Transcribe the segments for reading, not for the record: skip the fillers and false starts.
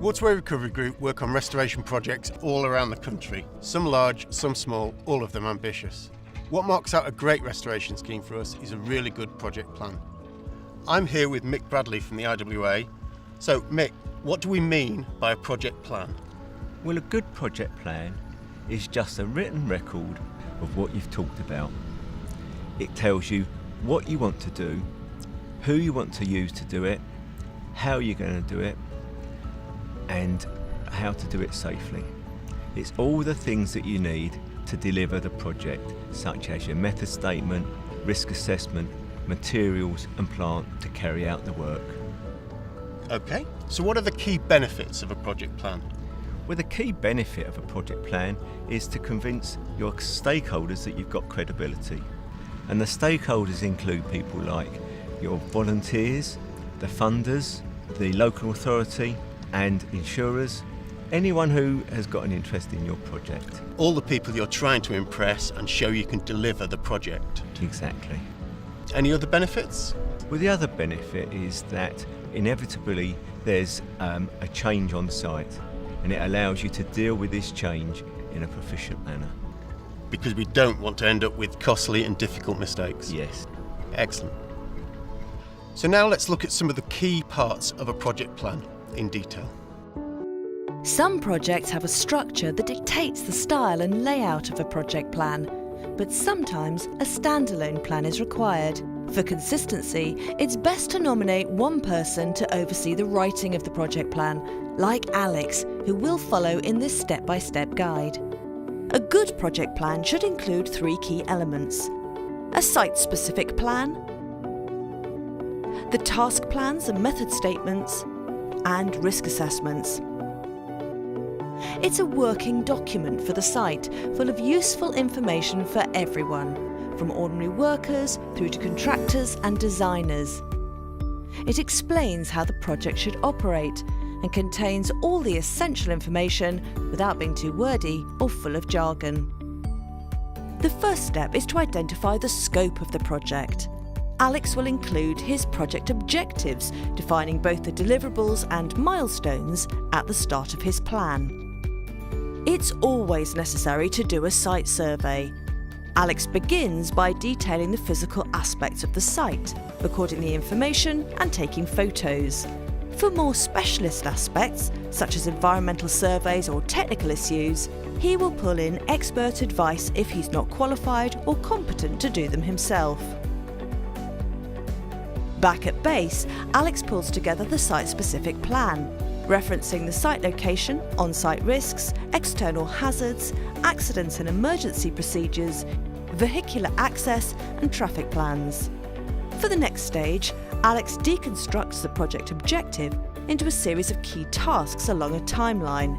Waterway Recovery Group work on restoration projects all around the country, some large, some small, all of them ambitious. What marks out a great restoration scheme for us is a really good project plan. I'm here with Mick Bradley from the IWA. So Mick, what do we mean by a project plan? Well, a good project plan is just a written record of what you've talked about. It tells you what you want to do, who you want to use to do it, how you're going to do it, and how to do it safely. It's all the things that you need to deliver the project, such as your method statement, risk assessment, materials and plant to carry out the work. Okay, so what are the key benefits of a project plan? Well, the key benefit of a project plan is to convince your stakeholders that you've got credibility. And the stakeholders include people like your volunteers, the funders, the local authority and insurers, anyone who has got an interest in your project. All the people you're trying to impress and show you can deliver the project. Exactly. Any other benefits? Well, the other benefit is that inevitably there's a change on site, and it allows you to deal with this change in a proficient manner. Because we don't want to end up with costly and difficult mistakes. Yes. Excellent. So now let's look at some of the key parts of a project plan in detail. Some projects have a structure that dictates the style and layout of a project plan, but sometimes a standalone plan is required. For consistency, it's best to nominate one person to oversee the writing of the project plan, like Alex, who we'll follow in this step-by-step guide. A good project plan should include 3 key elements: a site-specific plan, the task plans and method statements, and risk assessments. It's a working document for the site, full of useful information for everyone, from ordinary workers through to contractors and designers. It explains how the project should operate and contains all the essential information without being too wordy or full of jargon. The first step is to identify the scope of the project. Alex will include his project objectives, defining both the deliverables and milestones at the start of his plan. It's always necessary to do a site survey. Alex begins by detailing the physical aspects of the site, recording the information and taking photos. For more specialist aspects, such as environmental surveys or technical issues, he will pull in expert advice if he's not qualified or competent to do them himself. Back at base, Alex pulls together the site-specific plan, referencing the site location, on-site risks, external hazards, accidents and emergency procedures, vehicular access and traffic plans. For the next stage, Alex deconstructs the project objective into a series of key tasks along a timeline.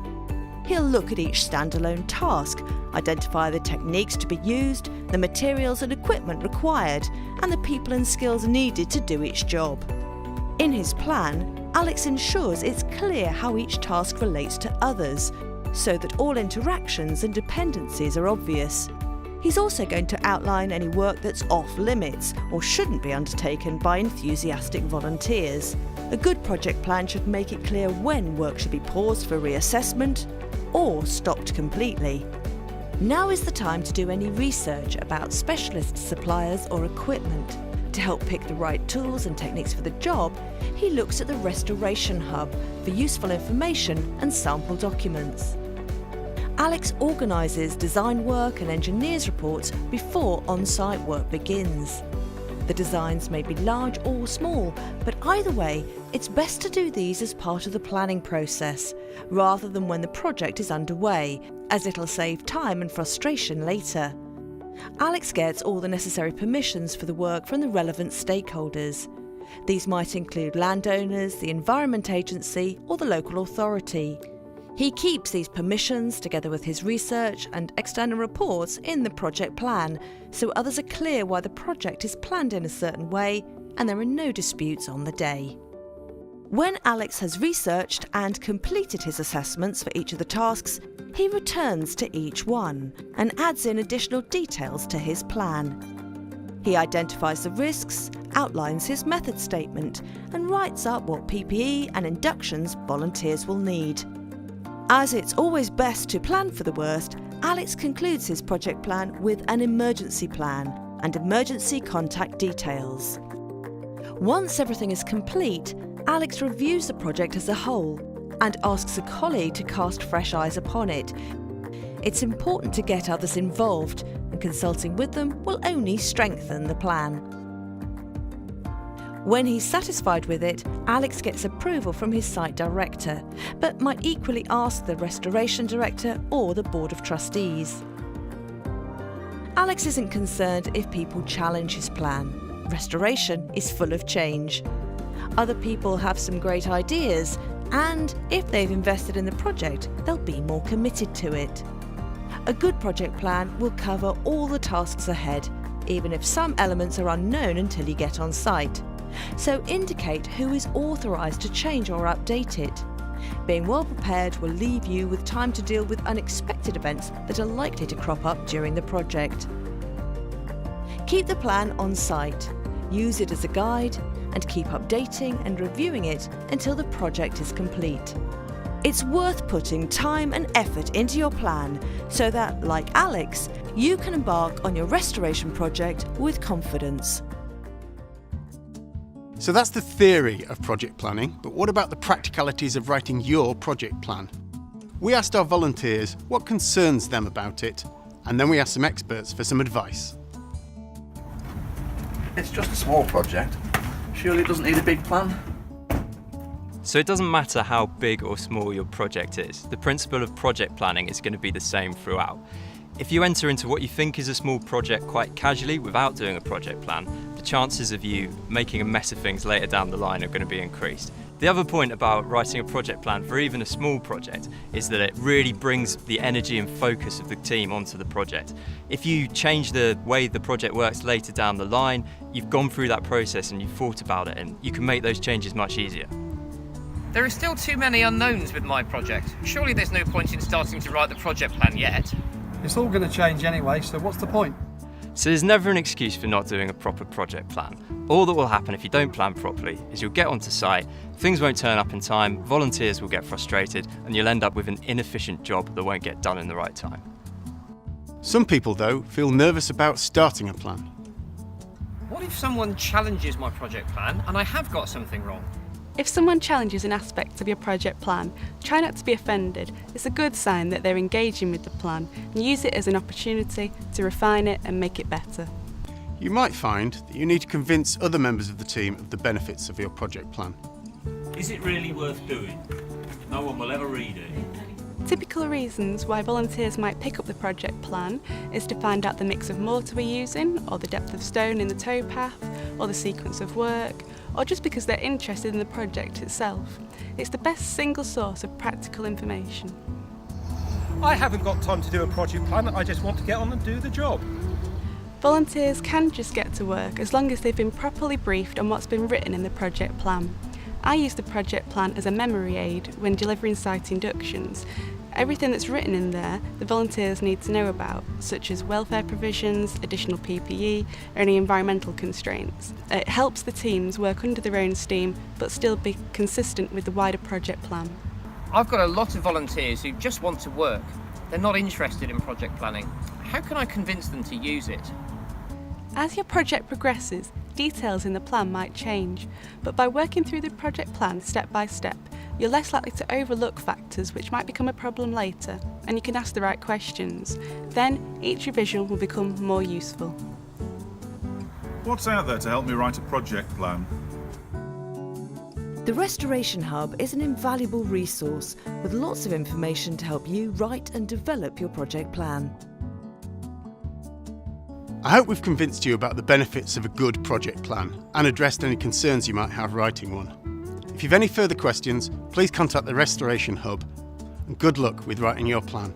He'll look at each standalone task, identify the techniques to be used, the materials and equipment required, and the people and skills needed to do each job. In his plan, Alex ensures it's clear how each task relates to others, so that all interactions and dependencies are obvious. He's also going to outline any work that's off limits or shouldn't be undertaken by enthusiastic volunteers. A good project plan should make it clear when work should be paused for reassessment or stopped completely. Now is the time to do any research about specialist suppliers or equipment. To help pick the right tools and techniques for the job, he looks at the Restoration Hub for useful information and sample documents. Alex organises design work and engineers reports before on-site work begins. The designs may be large or small, but either way, it's best to do these as part of the planning process, rather than when the project is underway, as it'll save time and frustration later. Alex gets all the necessary permissions for the work from the relevant stakeholders. These might include landowners, the Environment Agency, or the local authority. He keeps these permissions together with his research and external reports in the project plan, so others are clear why the project is planned in a certain way and there are no disputes on the day. When Alex has researched and completed his assessments for each of the tasks, he returns to each one and adds in additional details to his plan. He identifies the risks, outlines his method statement, and writes up what PPE and inductions volunteers will need. As it's always best to plan for the worst, Alex concludes his project plan with an emergency plan and emergency contact details. Once everything is complete, Alex reviews the project as a whole and asks a colleague to cast fresh eyes upon it. It's important to get others involved, and consulting with them will only strengthen the plan. When he's satisfied with it, Alex gets approval from his site director, but might equally ask the restoration director or the board of trustees. Alex isn't concerned if people challenge his plan. Restoration is full of change. Other people have some great ideas, and if they've invested in the project, they'll be more committed to it. A good project plan will cover all the tasks ahead, even if some elements are unknown until you get on site. So indicate who is authorised to change or update it. Being well prepared will leave you with time to deal with unexpected events that are likely to crop up during the project. Keep the plan on site, use it as a guide, and keep updating and reviewing it until the project is complete. It's worth putting time and effort into your plan so that, like Alex, you can embark on your restoration project with confidence. So that's the theory of project planning, but what about the practicalities of writing your project plan? We asked our volunteers what concerns them about it, and then we asked some experts for some advice. It's just a small project. Surely it doesn't need a big plan? So it doesn't matter how big or small your project is, the principle of project planning is going to be the same throughout. If you enter into what you think is a small project quite casually without doing a project plan, the chances of you making a mess of things later down the line are going to be increased. The other point about writing a project plan for even a small project is that it really brings the energy and focus of the team onto the project. If you change the way the project works later down the line, you've gone through that process and you've thought about it, and you can make those changes much easier. There are still too many unknowns with my project. Surely there's no point in starting to write the project plan yet. It's all going to change anyway, so what's the point? So there's never an excuse for not doing a proper project plan. All that will happen if you don't plan properly is you'll get onto site, things won't turn up in time, volunteers will get frustrated, and you'll end up with an inefficient job that won't get done in the right time. Some people, though, feel nervous about starting a plan. What if someone challenges my project plan and I have got something wrong? If someone challenges an aspect of your project plan, try not to be offended. It's a good sign that they're engaging with the plan, and use it as an opportunity to refine it and make it better. You might find that you need to convince other members of the team of the benefits of your project plan. Is it really worth doing? No one will ever read it. Typical reasons why volunteers might pick up the project plan is to find out the mix of mortar we're using, or the depth of stone in the towpath, or the sequence of work, or just because they're interested in the project itself. It's the best single source of practical information. I haven't got time to do a project plan, I just want to get on and do the job. Volunteers can just get to work as long as they've been properly briefed on what's been written in the project plan. I use the project plan as a memory aid when delivering site inductions. Everything that's written in there, the volunteers need to know about, such as welfare provisions, additional PPE, or any environmental constraints. It helps the teams work under their own steam, but still be consistent with the wider project plan. I've got a lot of volunteers who just want to work. They're not interested in project planning. How can I convince them to use it? As your project progresses, details in the plan might change, but by working through the project plan step by step, you're less likely to overlook factors which might become a problem later, and you can ask the right questions. Then, each revision will become more useful. What's out there to help me write a project plan? The Restoration Hub is an invaluable resource with lots of information to help you write and develop your project plan. I hope we've convinced you about the benefits of a good project plan and addressed any concerns you might have writing one. If you've any further questions, please contact the Restoration Hub, and good luck with writing your plan.